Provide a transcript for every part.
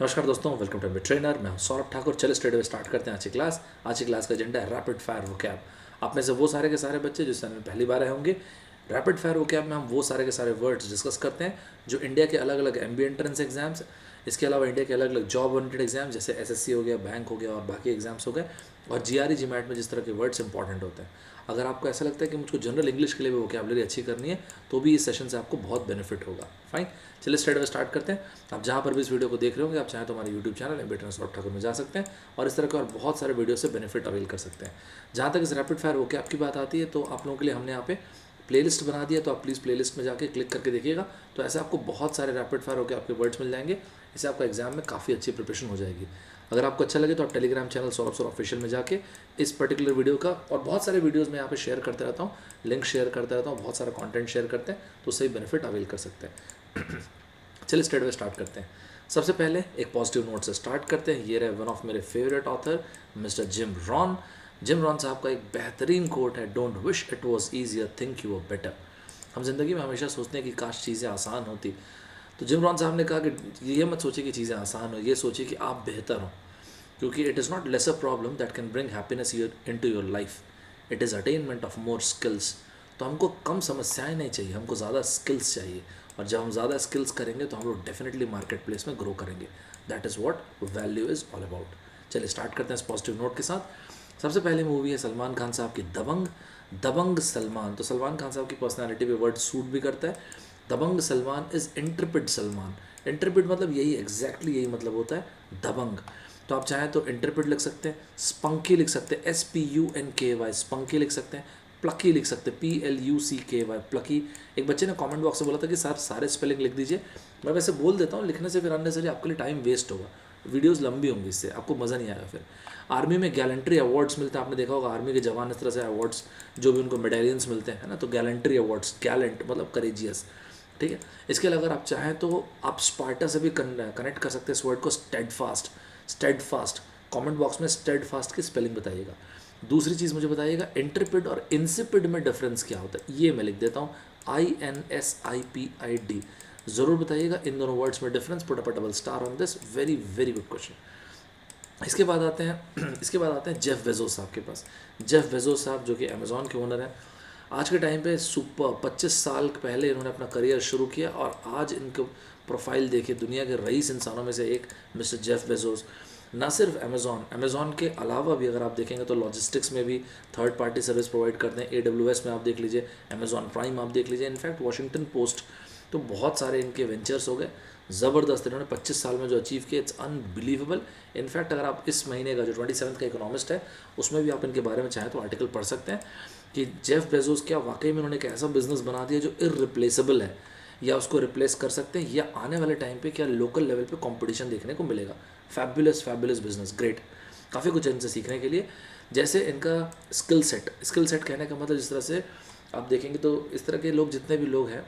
नमस्कार दोस्तों, welcome to trainer. मैं हूं सौरभ ठाकुर। चलिए स्ट्रेट अवे स्टार्ट करते हैं आज की क्लास। आज की क्लास का एजेंडा है रैपिड फायर वोकैब। आप में से वो सारे के सारे बच्चे जो चैनल में पहली बार आए होंगे, रैपिड फायर वोकैब में हम वो सारे के सारे वर्ड्स डिस्कस करते हैं जो इंडिया के अलग अलग एमबी एंट्रेंस एग्जाम्स, इसके अलावा इंडिया के अलग अलग जॉब ओरिएंटेड एग्जाम जैसे एसएससी हो गया, बैंक हो गया और बाकी एग्जाम्स हो गए, और जीआरई जीमैट में जिस तरह के वर्ड्स इंपॉर्टेंट होते हैं। अगर आपको ऐसा लगता है कि मुझको जनरल इंग्लिश के लिए भी वोकैबुलरी अच्छी करनी है तो भी इस सेशन से आपको बहुत बेनिफिट होगा। फाइन, चलिए स्ट्रेट अवे स्टार्ट करते हैं। आप जहाँ पर भी इस वीडियो को देख रहे होंगे, आप चाहें तो हमारे YouTube channel MB Saurabh Thakur में जा सकते हैं और इस तरह के और बहुत सारे वीडियो से बेनिफिट अवेल कर सकते हैं। जहाँ तक इस रैपिड फायर वोकैब की बात आती है तो आप लोगों के लिए हमने यहाँ पे प्लेलिस्ट बना दिया, तो आप प्लीज़ प्लेलिस्ट में जाके क्लिक करके देखिएगा। तो ऐसे आपको बहुत सारे रैपिड फायर होकर आपके वर्ड्स मिल जाएंगे। इससे आपका एग्जाम में काफ़ी अच्छी प्रिपरेशन हो जाएगी। अगर आपको अच्छा लगे तो आप Telegram channel Saurabh Saurabh official में जाके इस पर्टिकुलर वीडियो का और बहुत सारे वीडियोस में यहाँ पे शेयर करते रहता हूँ, लिंक शेयर करते रहता हूँ, बहुत सारा कंटेंट शेयर करते हैं, तो उससे बेनिफिट अवेल कर सकते हैं। चलिए स्ट्रेट अवे स्टार्ट करते हैं। सबसे पहले एक पॉजिटिव नोट से स्टार्ट करते हैं। ये रहे वन ऑफ मेरे favourite author mister Jim Rohn. Jim Rohn साहब का एक बेहतरीन कोट है, don't wish it was easier, think you were better. हम जिंदगी में हमेशा सोचते हैं कि काश चीज़ें आसान होती। तो जिम रॉन साहब ने कहा कि ये मत सोचिए कि चीज़ें आसान हो, ये सोचिए कि आप बेहतर हो, क्योंकि it is not less a problem that can bring happiness in to your life, it is attainment of more skills. तो हमको कम समस्याएं नहीं चाहिए, हमको ज़्यादा स्किल्स चाहिए, और जब हम ज़्यादा स्किल्स करेंगे तो हम लोग डेफिनेटली मार्केट प्लेस में ग्रो करेंगे। That is what value is all about. चलिए स्टार्ट करते हैं इस पॉजिटिव नोट के साथ। सबसे पहले मूवी है सलमान खान साहब की दबंग। दबंग सलमान, तो सलमान खान साहब की पर्सनैलिटी पे वर्ड सूट भी करता है। Dabangg Salman is interpret Salman. Interpret मतलब यही, एग्जैक्टली यही मतलब होता है दबंग। तो आप चाहें तो इंटरप्रिट लिख सकते हैं, स्पंकी लिख सकते हैं, SPUNKY स्पंकी लिख सकते हैं, प्लकी लिख सकते हैं, PLUCKY प्लकी। एक बच्चे ने कमेंट बॉक्स में बोला था कि सर सारे स्पेलिंग लिख दीजिए। मैं वैसे बोल देता हूँ, लिखने से फिर अननेसेसरी आपके लिए टाइम वेस्ट होगा, वीडियोस लंबी होंगी, इससे आपको मज़ा नहीं आएगा। फिर आर्मी में गैलेंट्री अवार्ड्स मिलते हैं, आपने देखा होगा आर्मी के जवान इस तरह से अवार्ड्स जो भी उनको मेडेलियंस मिलते हैं ना, तो गैलेंट्री अवार्ड्स, गैलेंट मतलब करेजियस, ठीक है। इसके अलावा अगर आप चाहें तो आप स्पार्टा से भी कनेक्ट कर सकते हैं इस वर्ड को, स्टेडफास्ट। स्टेडफास्ट, कमेंट बॉक्स में स्टेडफास्ट की स्पेलिंग बताइएगा। दूसरी चीज़ मुझे बताइएगा इंटरप्रिट और इंसिपिड में डिफरेंस क्या होता है, ये मैं लिख देता हूँ, INSIPID। ज़रूर बताइएगा इन दोनों वर्ड्स में difference. Put up a double star on this, very very good question. इसके बाद आते हैं जेफ बेजोस साहब के पास। जेफ बेजोस साहब जो कि अमेज़ॉन के ओनर हैं, आज के टाइम पे सुपर 25 साल पहले इन्होंने अपना करियर शुरू किया और आज इनके प्रोफाइल देखिए, दुनिया के रईस इंसानों में से एक मिस्टर जेफ बेजोस। ना सिर्फ अमेज़ॉन के अलावा भी अगर आप देखेंगे तो लॉजिस्टिक्स में भी थर्ड पार्टी सर्विस प्रोवाइड करते हैं। AWS में आप देख लीजिए, अमेज़ॉन प्राइम आप देख लीजिए, इनफैक्ट वॉशिंगटन पोस्ट, तो बहुत सारे इनके वेंचर्स हो गए। ज़बरदस्त इन्होंने 25 साल में जो अचीव किया, इट्स अनबिलीवेबल। इनफैक्ट अगर आप इस महीने का जो 27 का इकोनॉमिस्ट है उसमें भी आप इनके बारे में चाहें तो आर्टिकल पढ़ सकते हैं कि जेफ बेजोस क्या वाकई में उन्होंने एक ऐसा बिजनेस बना दिया जो इररिप्लेसेबल है, या उसको रिप्लेस कर सकते हैं, या आने वाले टाइम पे क्या लोकल लेवल पे कंपटीशन देखने को मिलेगा। Fabulous fabulous business, great. काफ़ी कुछ है इनसे सीखने के लिए। जैसे इनका स्किल सेट कहने का मतलब, जिस तरह से आप देखेंगे तो इस तरह के लोग जितने भी लोग हैं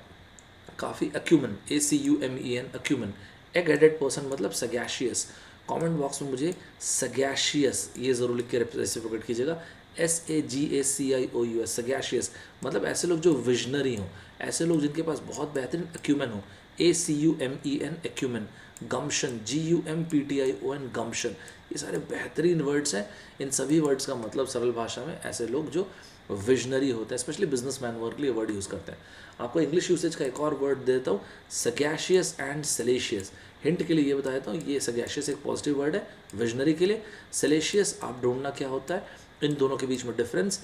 काफ़ी अक्यूमन, ACUMEN अक्यूमन। एग हेडेड पर्सन मतलब सगैशियस। कमेंट बॉक्स में मुझे सगैशियस ये ज़रूर लिख के रेसिप्रोकेट कीजिएगा, SAGACIOUS सगैशियस मतलब ऐसे लोग जो विजनरी हों, ऐसे लोग जिनके पास बहुत बेहतरीन अक्यूमन हो, ACUMEN अक्यूमन। गम्शन, GUMPTION गम्शन, ये सारे बेहतरीन वर्ड्स हैं। इन सभी वर्ड्स का मतलब सरल भाषा में ऐसे लोग जो विजनरी होते हैं, स्पेशली बिजनेसमैन वर्क के लिए वर्ड यूज़ करते हैं। आपको इंग्लिश यूसेज का एक और वर्ड देता हूँ, सगैशियस एंड सेलेशियस। हिंट के लिए ये बता देता हूँ, ये सगैशियस एक पॉजिटिव वर्ड है विजनरी के लिए, सेलेशियस आप ढूंढना क्या होता है, इन दोनों के बीच में डिफरेंस।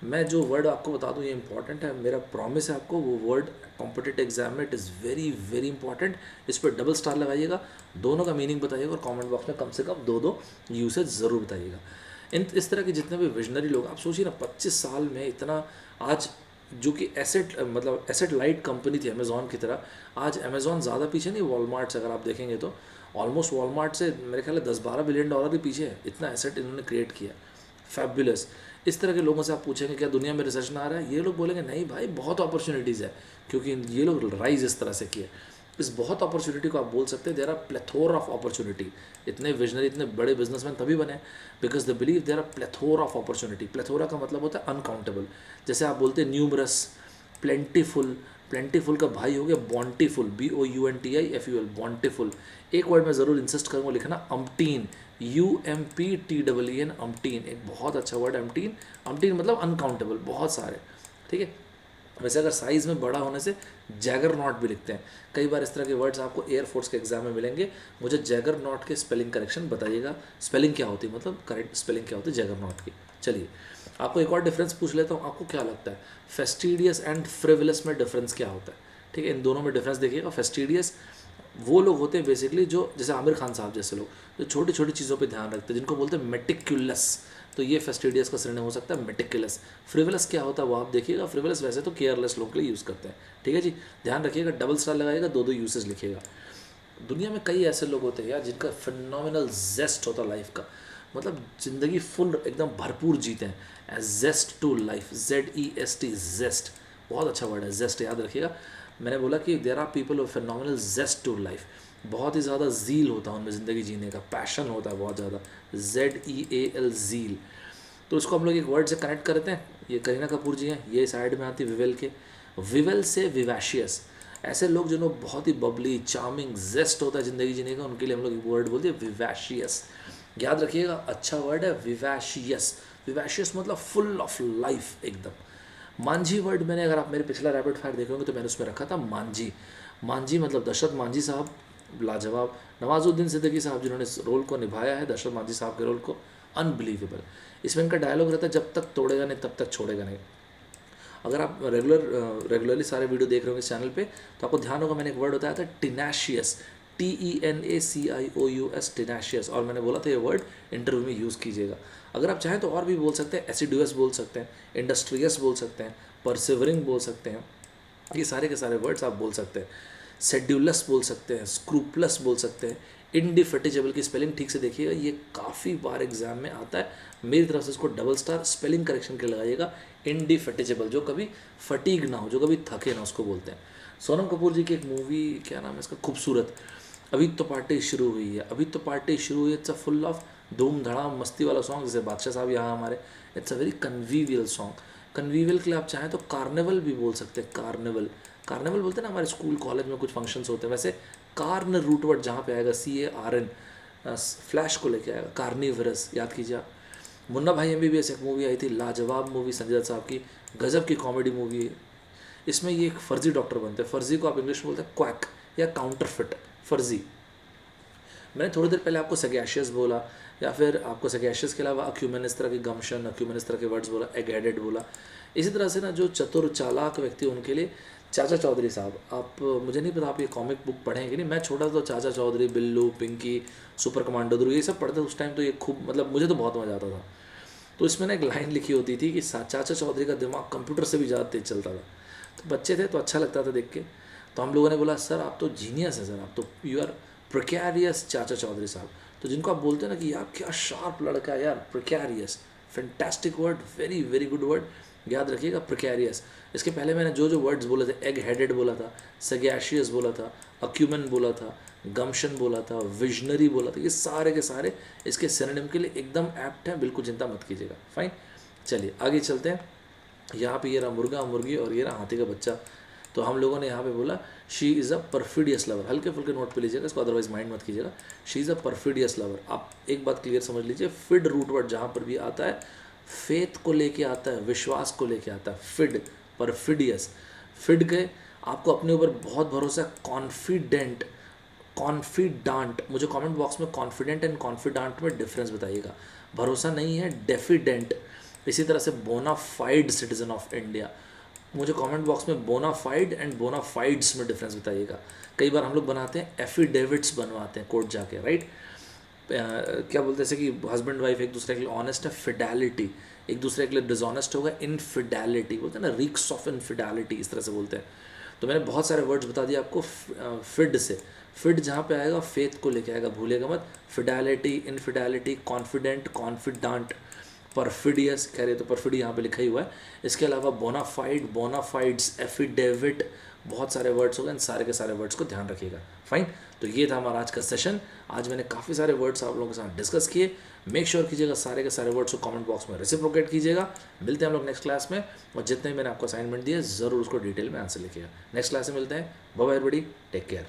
मैं जो वर्ड आपको बता दूं ये इंपॉर्टेंट है, मेरा प्रॉमिस है आपको, वो वर्ड कॉम्पिटिटिव एग्जाम में it is very very important. इस पर डबल स्टार लगाइएगा, दोनों का मीनिंग बताइएगा और कमेंट बॉक्स में कम से कम दो यूसेज ज़रूर बताइएगा। इस तरह के जितने भी विजनरी लोग, आप सोचिए ना 25 साल में इतना, आज जो कि एसेट लाइट कंपनी थी अमेज़ॉन की तरह, आज अमेज़ॉन ज़्यादा पीछे नहीं वॉलमार्ट से। अगर आप देखेंगे तो ऑलमोस्ट वॉलमार्ट से मेरे ख्याल है 10-12 बिलियन डॉलर ही पीछे है, इतना एसेट इन्होंने क्रिएट किया। फैबुलस। इस तरह के लोगों से आप पूछेंगे क्या दुनिया में रिसेशन आ रहा है, ये लोग बोलेंगे नहीं भाई, बहुत अपॉर्चुनिटीज़ है, क्योंकि ये लोग राइज इस तरह से किए। इस बहुत अपॉर्चुनिटी को आप बोल सकते हैं there are plethora of opportunity. इतने विजनरी, इतने बड़े बिजनेसमैन तभी बने because they believe there are plethora of opportunity. Plethora का मतलब होता है अनकाउंटेबल। जैसे आप बोलते हैं न्यूमरस, प्लेंटीफुल, प्लेंटीफुल का भाई हो गया बॉन्टीफुल, BOUNTIFUL, बॉन्टीफुल। एक वर्ड मैं ज़रूर इंसिस्ट करूँगा लिखना, अम्पटीन, UMPTEEN, अम्पटीन, एक बहुत अच्छा वर्ड अम्पटीन। अम्पटीन मतलब अनकाउंटेबल, बहुत सारे, ठीक है। वैसे अगर साइज़ में बड़ा होने से जैगर नॉट भी लिखते हैं। कई बार इस तरह के वर्ड्स आपको एयरफोर्स के एग्जाम में मिलेंगे। मुझे जैगर नॉट के स्पेलिंग करेक्शन बताइएगा, स्पेलिंग क्या होती है, मतलब करेक्ट स्पेलिंग क्या होती है जैगर नॉट की। चलिए आपको एक और डिफरेंस पूछ लेता हूँ, आपको क्या लगता है फेस्टिडियस एंड फ्रिवलस में डिफरेंस क्या होता है? ठीक है, इन दोनों में डिफरेंस देखिएगा। फेस्टिडियस वो लोग होते हैं बेसिकली जो, जैसे आमिर खान साहब जैसे लोग, जो छोटी छोटी चीज़ों पे ध्यान रखते हैं, जिनको बोलते हैं मेटिकुलस, तो ये फेस्टिडियस का सिनोनिम हो सकता है मेटिकुलस। फ्रिवलस क्या होता है वो आप देखिएगा। फ्रिवलस वैसे तो केयरलेस लोग के लिए यूज़ करते हैं, ठीक है जी, ध्यान रखिएगा, डबल स्टार लगाइएगा, दो दो यूसेज लिखिएगा। दुनिया में कई ऐसे लोग होते हैं यार जिनका फिनोमिनल जेस्ट होता है लाइफ का, मतलब ज़िंदगी फुल एकदम भरपूर जीते हैं। जेस्ट टू लाइफ, ZEST, जेस्ट, बहुत अच्छा वर्ड है जेस्ट, याद रखिएगा। मैंने बोला कि there are people of phenomenal zest to life, बहुत ही ज़्यादा ज़ील होता है उनमें ज़िंदगी जीने का, पैशन होता है बहुत ज़्यादा, ZEAL, ज़ील। तो इसको हम लोग एक वर्ड से कनेक्ट करते हैं, ये करीना कपूर जी हैं, ये साइड में आती है विवेल के, विवेल से विवैशियस। ऐसे लोग जो लोग बहुत ही बबली, चार्मिंग, जेस्ट होता है ज़िंदगी जीने का, उनके लिए हम लोग एक वर्ड बोलते हैं विवैशियस। याद रखिएगा, अच्छा वर्ड है विवैशियस। विवैशियस मतलब फुल ऑफ लाइफ एकदम। मांझी वर्ड मैंने, अगर आप मेरे पिछला रैपिड फायर देखोगे तो मैंने उसमें रखा था मांझी। मांझी मतलब दशरथ मांझी साहब, लाजवाब। नवाजुद्दीन सिद्दीकी साहब जिन्होंने इस रोल को निभाया है, दशरथ मांझी साहब के रोल को, अनबिलीवेबल। इसमें इनका डायलॉग रहता है, जब तक तोड़ेगा नहीं तब तक छोड़ेगा नहीं। अगर आप रेगुलरली सारे वीडियो देख रहे हो इस चैनल पे तो आपको ध्यान होगा मैंने एक वर्ड बताया था टिनाशियस, TENACIOUS, टिनाशियस, और मैंने बोला था ये वर्ड इंटरव्यू में यूज़ कीजिएगा। अगर आप चाहें तो और भी बोल सकते हैं, एसिडुअस बोल सकते हैं, इंडस्ट्रियस बोल सकते हैं, परसिवरिंग बोल सकते हैं, ये सारे के सारे वर्ड्स आप बोल सकते हैं। सेड्यूलस बोल सकते हैं, स्क्रूपलस बोल सकते हैं। इंडिफेटिजेबल की स्पेलिंग ठीक से देखिएगा, ये काफ़ी बार एग्जाम में आता है, मेरी तरफ से इसको डबल स्टार स्पेलिंग करेक्शन के लगाइएगा। इंडिफेटिजेबल, जो कभी फटीग ना हो, जो कभी थके ना, उसको बोलते हैं। सोनम कपूर जी की एक मूवी, क्या नाम है इसका, खूबसूरत, अभी तो पार्टी शुरू हुई है, अभी तो पार्टी शुरू हुई है, इट्स अ फुल ऑफ धूम धड़ाम मस्ती वाला सॉन्ग, जैसे बादशाह साहब यहाँ हमारे, it's a very convivial song. Convivial के लिए आप चाहें तो कार्निवल भी बोल सकते हैं, कार्निवल, कार्निवल बोलते हैं ना हमारे स्कूल कॉलेज में कुछ फंक्शंस होते हैं, वैसे कार्न रूट वर्ड जहाँ पे आएगा, CARN, फ्लैश को लेके आएगा, कार्निवरस, याद कीजिए आप। मुन्ना भाई MBBS एक मूवी आई थी, लाजवाब मूवी, संजय दत्त साहब की, गजब की कॉमेडी मूवी है। इसमें ये एक फर्जी डॉक्टर बनते हैं, फर्जी को आप इंग्लिश में बोलते हैं क्वैक या काउंटरफिट, फर्जी। मैंने थोड़ी देर पहले आपको सगैशियस बोला, या फिर आपको सगैशियस के अलावा अक्यूमेन, इस तरह की गमशन, अक्यूमेन, इस तरह के वर्ड्स बोला, एग हेडेड बोला। इसी तरह से ना जो चतुर चालाक व्यक्ति, उनके लिए चाचा चौधरी साहब, आप, मुझे नहीं पता आप ये कॉमिक बुक पढ़ें कि नहीं, मैं छोटा तो चाचा चौधरी, बिल्लू, पिंकी, सुपर कमांडो ध्रुव, ये सब पढ़ते उस टाइम, तो ये खूब, मतलब मुझे तो बहुत मज़ा आता था। तो इसमें ना एक लाइन लिखी होती थी कि चाचा चौधरी का दिमाग कंप्यूटर से भी ज़्यादा तेज चलता था। तो बच्चे थे तो अच्छा लगता था देख के, तो हम लोगों ने बोला सर आप तो जीनियस है सर, आप तो यू आर प्रिकैरियस चाचा चौधरी साहब। तो जिनको आप बोलते हैं ना कि यार क्या शार्प लड़का है यार, precarious, fantastic word, very very good word, याद रखिएगा प्रिकैरियस। इसके पहले मैंने जो जो वर्ड्स बोले थे, एग हेडेड बोला था, सगैशियस बोला था, अक्यूमेन बोला था, गमशन बोला था, विजनरी बोला था, ये सारे के सारे इसके सिनोनिम के लिए एकदम एप्ट हैं, बिल्कुल चिंता मत कीजिएगा। फाइन, चलिए आगे चलते हैं। यहाँ पे ये रहा मुर्गा मुर्गी और ये रहा हाथी का बच्चा। तो हम लोगों ने यहाँ पे बोला she is a perfidious lover, हल्के फुल्के नोट पे लीजिएगा इसको, अदरवाइज माइंड मत कीजिएगा। She is a perfidious lover. आप एक बात क्लियर समझ लीजिए, फिड रूट वर्ड जहाँ पर भी आता है, फेथ को लेके आता है, विश्वास को लेके आता है, फिड, परफिडियस। फिड गए, आपको अपने ऊपर बहुत भरोसा है, कॉन्फिडेंट, कॉन्फिडांट। मुझे कमेंट बॉक्स में कॉन्फिडेंट एंड कॉन्फिडांट में डिफरेंस बताइएगा। भरोसा नहीं है, डेफिडेंट। इसी तरह से बोनाफाइड सिटीजन ऑफ इंडिया, मुझे कमेंट बॉक्स में बोनाफाइड एंड बोनाफाइड्स में डिफरेंस बताइएगा। कई बार हम लोग बनाते हैं एफिडेविट्स बनवाते हैं कोर्ट जाके, राइट। क्या बोलते हैं जैसे कि हस्बैंड वाइफ एक दूसरे के लिए ऑनेस्ट है, फिडेलिटी, एक दूसरे के लिए डिसऑनेस्ट होगा, इनफिडेलिटी, बोलते हैं ना रिक्स ऑफ इनफिडेलिटी, इस तरह से बोलते हैं। तो मैंने बहुत सारे वर्ड्स बता दिए आपको फिड से। फिड जहाँ पे आएगा फेथ को लेके आएगा, भूलेगा मत, फिडेलिटी, इनफिडेलिटी, कॉन्फिडेंट, कॉन्फिडांट, परफिडियस कह रहे तो परफिडी यहाँ पे लिखा ही हुआ है। इसके अलावा बोनाफाइड, बोनाफाइड्स, एफिडेविट, बहुत सारे वर्ड्स हो गए, इन सारे के सारे वर्ड्स को ध्यान रखिएगा। फाइन, तो ये था हमारा आज का सेशन। आज मैंने काफ़ी सारे वर्ड्स आप लोगों के साथ डिस्कस किए। मेक श्योर कीजिएगा सारे के सारे वर्ड्स को कमेंट बॉक्स में रेसिप्रोकेट कीजिएगा। मिलते हैं हम लोग नेक्स्ट क्लास में, और जितने मैंने आपको असाइनमेंट दिए ज़रूर उसको डिटेल में आंसर लिखिएगा। नेक्स्ट क्लास में मिलते हैं। Bye bye everybody, take care.